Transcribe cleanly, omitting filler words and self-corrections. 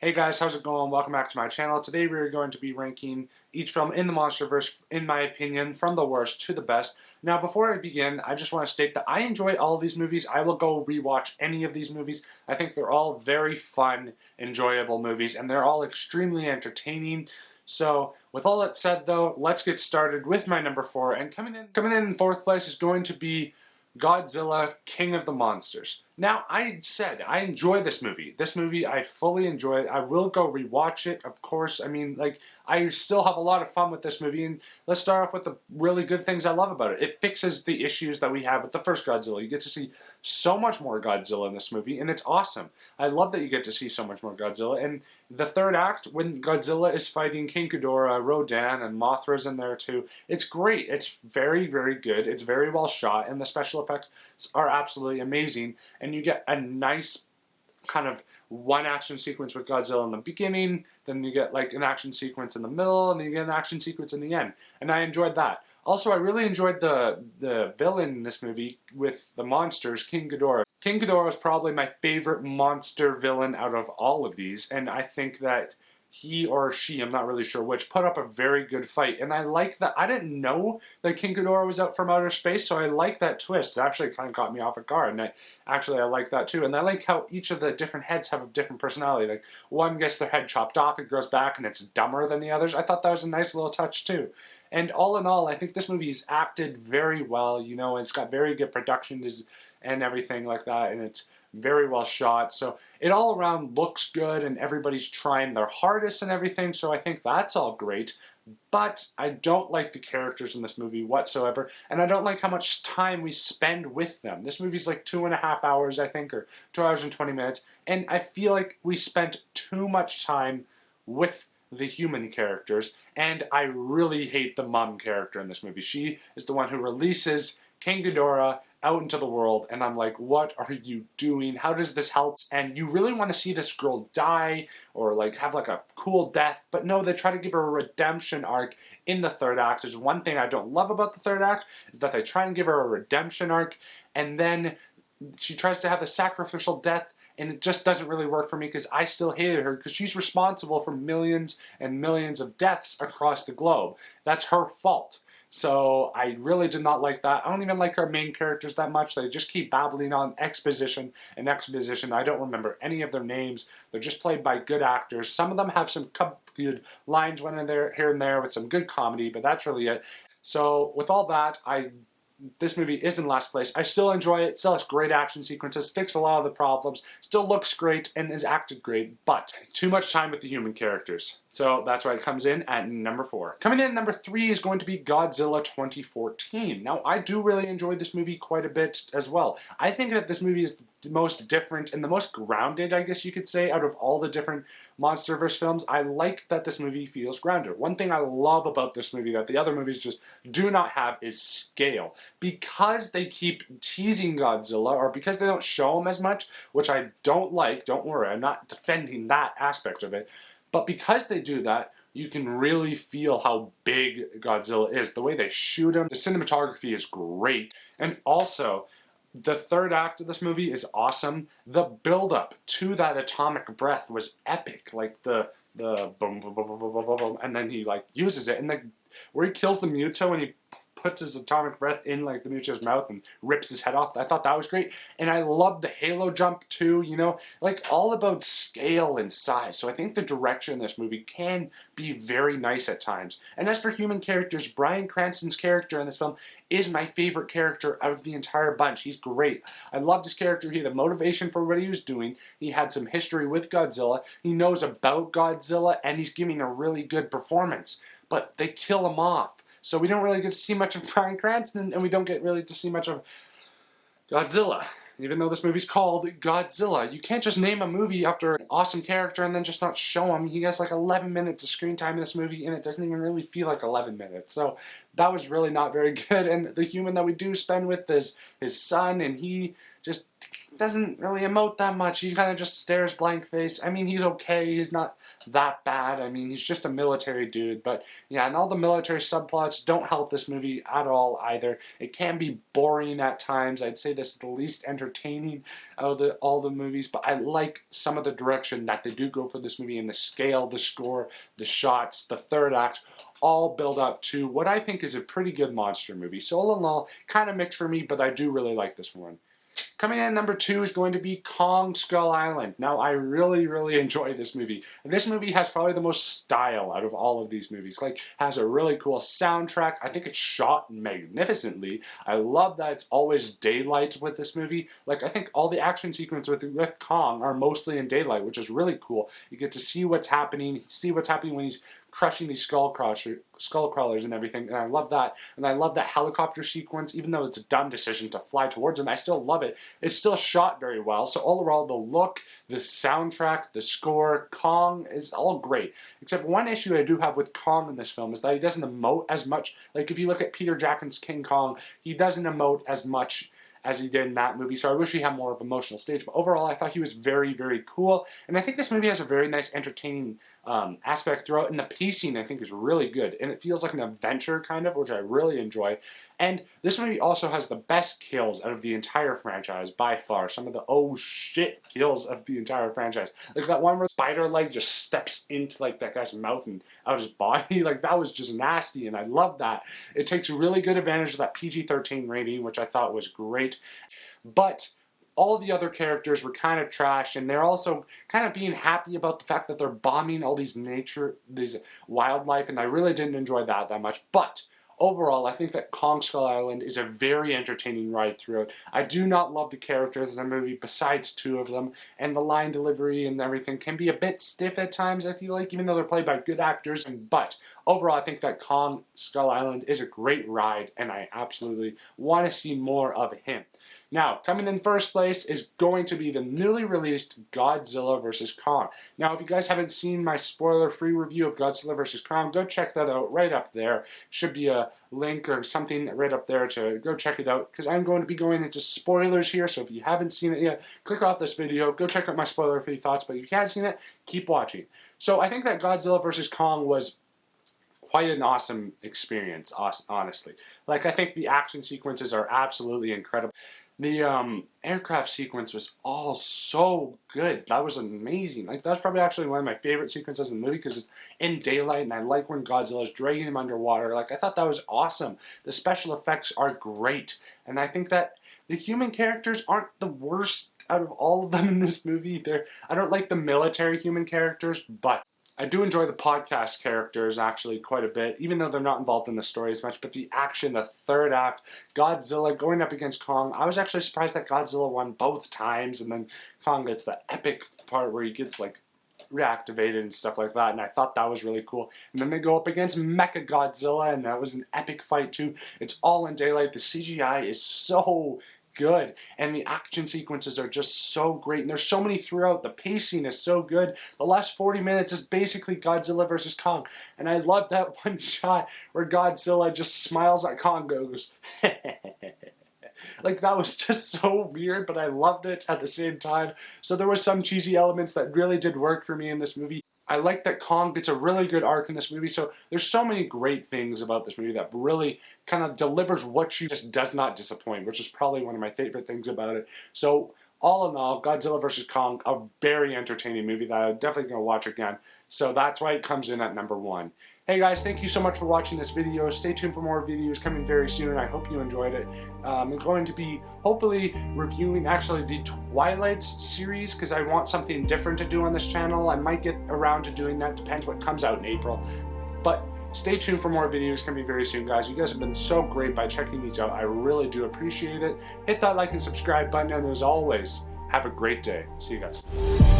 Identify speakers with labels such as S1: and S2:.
S1: Hey guys, how's it going? Welcome back to my channel. Today we're going to be ranking each film in the Monsterverse, in my opinion, from the worst to the best. Now, before I begin, I just want to state that I enjoy all of these movies. I will go rewatch any of these movies. I think they're all very fun, enjoyable movies, and they're all extremely entertaining. So, with all that said though, let's get started with my number 4. And coming in fourth place is going to be Godzilla, King of the Monsters. Now, I said I enjoy this movie. This movie, I fully enjoy it. I will go rewatch it, of course. I mean, I still have a lot of fun with this movie. And let's start off with the really good things I love about it. It fixes the issues that we have with the first Godzilla. You get to see so much more Godzilla in this movie, and it's awesome. I love that you get to see so much more Godzilla. And the third act, when Godzilla is fighting King Ghidorah, Rodan, and Mothra's in there too, it's great. It's very, very good. It's very well shot, and the special effects are absolutely amazing. And you get a nice kind of one action sequence with Godzilla in the beginning, then you get like an action sequence in the middle, and then you get an action sequence in the end. And I enjoyed that. Also, I really enjoyed the villain in this movie with the monsters, King Ghidorah. King Ghidorah is probably my favorite monster villain out of all of these, and I think that he or she, I'm not really sure which, put up a very good fight. And I like that. I didn't know that King Ghidorah was out from outer space, so I like that twist. It actually kind of caught me off guard, and I like that too. And I like how each of the different heads have a different personality. Like, one gets their head chopped off, it grows back, and it's dumber than the others. I thought that was a nice little touch too. And all in all, I think this movie is acted very well, you know, it's got very good production and everything like that, and it's very well shot. So it all around looks good, and everybody's trying their hardest and everything, so I think that's all great. But I don't like the characters in this movie whatsoever, and I don't like how much time we spend with them. This movie's like 2.5 hours, I think, or 2 hours and 20 minutes, and I feel like we spent too much time with the human characters, and I really hate the mom character in this movie. She is the one who releases King Ghidorah out into the world, and I'm like, what are you doing? How does this help? And you really want to see this girl die, or like have like a cool death, but no, they try to give her a redemption arc in the third act. Is one thing I don't love about the third act, is that they try and give her a redemption arc, and then she tries to have a sacrificial death, and it just doesn't really work for me, because I still hated her, because she's responsible for millions and millions of deaths across the globe. That's her fault. So I really did not like that. I don't even like our main characters that much. They just keep babbling on exposition and exposition. I don't remember any of their names. They're just played by good actors. Some of them have some good lines here and there with some good comedy, but that's really it. So with all that, this movie is in last place. I still enjoy it. It still has great action sequences, fix a lot of the problems, still looks great, and is acted great, but too much time with the human characters. So that's why it comes in at number 4. Coming in at number 3 is going to be Godzilla 2014. Now, I do really enjoy this movie quite a bit as well. I think that this movie is the most different and the most grounded, I guess you could say, out of all the different Monsterverse films. I like that this movie feels grounded. One thing I love about this movie that the other movies just do not have is scale. Because they keep teasing Godzilla, or because they don't show him as much, which I don't like, don't worry, I'm not defending that aspect of it, but because they do that, you can really feel how big Godzilla is. The way they shoot him, the cinematography is great, and also, the third act of this movie is awesome. The build-up to that atomic breath was epic. Like the boom, boom, boom, boom, boom, boom, boom, and then he like uses it, and where he kills the Muto and he puts his atomic breath in like the Muto's mouth and rips his head off. I thought that was great. And I loved the halo jump too, you know, like all about scale and size. So I think the direction in this movie can be very nice at times. And as for human characters, Bryan Cranston's character in this film is my favorite character out of the entire bunch. He's great. I loved his character. He had a motivation for what he was doing. He had some history with Godzilla. He knows about Godzilla, and he's giving a really good performance. But they kill him off. So we don't really get to see much of Bryan Cranston, and we don't get really to see much of Godzilla. Even though this movie's called Godzilla. You can't just name a movie after an awesome character and then just not show him. He has like 11 minutes of screen time in this movie, and it doesn't even really feel like 11 minutes. So that was really not very good. And the human that we do spend with is his son, and he just doesn't really emote that much. He kind of just stares blank face. I mean, he's okay. He's not that bad. I mean, he's just a military dude. But yeah, and all the military subplots don't help this movie at all either. It can be boring at times. I'd say this is the least entertaining entertaining out of all the movies, but I like some of the direction that they do go for this movie, and the scale, the score, the shots, the third act, all build up to what I think is a pretty good monster movie. So all in all, kind of mixed for me, but I do really like this one. Coming in at number 2 is going to be Kong Skull Island. Now, I really enjoy this movie. This movie has probably the most style out of all of these movies. Like, has a really cool soundtrack. I think it's shot magnificently. I love that it's always daylight with this movie. Like, I think all the action sequences with Kong are mostly in daylight, which is really cool. You get to see what's happening when he's crushing these skull crawlers and everything, and I love that. And I love that helicopter sequence, even though it's a dumb decision to fly towards them. I still love it. It's still shot very well. So all around, the look, the soundtrack, the score, Kong is all great. Except one issue I do have with Kong in this film is that he doesn't emote as much. Like, if you look at Peter Jackson's King Kong, he doesn't emote as much as he did in that movie, so I wish he had more of an emotional stage. But overall, I thought he was very cool, and I think this movie has a very nice, entertaining aspect throughout, and the pacing, I think, is really good, and it feels like an adventure, kind of, which I really enjoy. And this movie also has the best kills out of the entire franchise, by far. Some of the oh shit kills of the entire franchise. Like that one where the spider leg just steps into like that guy's mouth and out of his body. Like, that was just nasty, and I love that. It takes really good advantage of that PG-13 rating, which I thought was great. But all the other characters were kind of trash, and they're also kind of being happy about the fact that they're bombing all these wildlife, and I really didn't enjoy that much. But overall, I think that Kong Skull Island is a very entertaining ride throughout. I do not love the characters in the movie, besides 2 of them, and the line delivery and everything can be a bit stiff at times, I feel like, even though they're played by good actors. But overall, I think that Kong Skull Island is a great ride, and I absolutely want to see more of him. Now, coming in first place is going to be the newly released Godzilla vs. Kong. Now, if you guys haven't seen my spoiler-free review of Godzilla vs. Kong, go check that out right up there. Should be a link or something right up there to go check it out, because I'm going to be going into spoilers here, so if you haven't seen it yet, click off this video, go check out my spoiler-free thoughts, but if you haven't seen it, keep watching. So I think that Godzilla vs. Kong was quite an awesome experience, honestly. Like, I think the action sequences are absolutely incredible. The aircraft sequence was all so good. That was amazing. Like, that's probably actually one of my favorite sequences in the movie, because it's in daylight, and I like when Godzilla's dragging him underwater. Like, I thought that was awesome. The special effects are great, and I think that the human characters aren't the worst out of all of them in this movie. I don't like the military human characters, but I do enjoy the podcast characters actually quite a bit, even though they're not involved in the story as much. But the action, the third act, Godzilla going up against Kong, I was actually surprised that Godzilla won both times, and then Kong gets the epic part where he gets like reactivated and stuff like that, and I thought that was really cool. And then they go up against Mecha Godzilla, and that was an epic fight too. It's all in daylight. The CGI is so good, and the action sequences are just so great, and there's so many throughout. The pacing is so good. The last 40 minutes is basically Godzilla vs. Kong, and I love that one shot where Godzilla just smiles at Kong, goes like, that was just so weird, but I loved it at the same time. So there were some cheesy elements that really did work for me in this movie. I like that Kong gets a really good arc in this movie, so there's so many great things about this movie that really kind of delivers what you just does not disappoint, which is probably one of my favorite things about it. So all in all, Godzilla vs. Kong, a very entertaining movie that I'm definitely going to watch again. So that's why it comes in at number 1. Hey guys, thank you so much for watching this video. Stay tuned for more videos coming very soon. I hope you enjoyed it. I'm going to be hopefully reviewing actually the Twilight series, because I want something different to do on this channel. I might get around to doing that, depends what comes out in April. But stay tuned for more videos coming very soon, guys. You guys have been so great by checking these out. I really do appreciate it. Hit that like and subscribe button, and as always, have a great day. See you guys.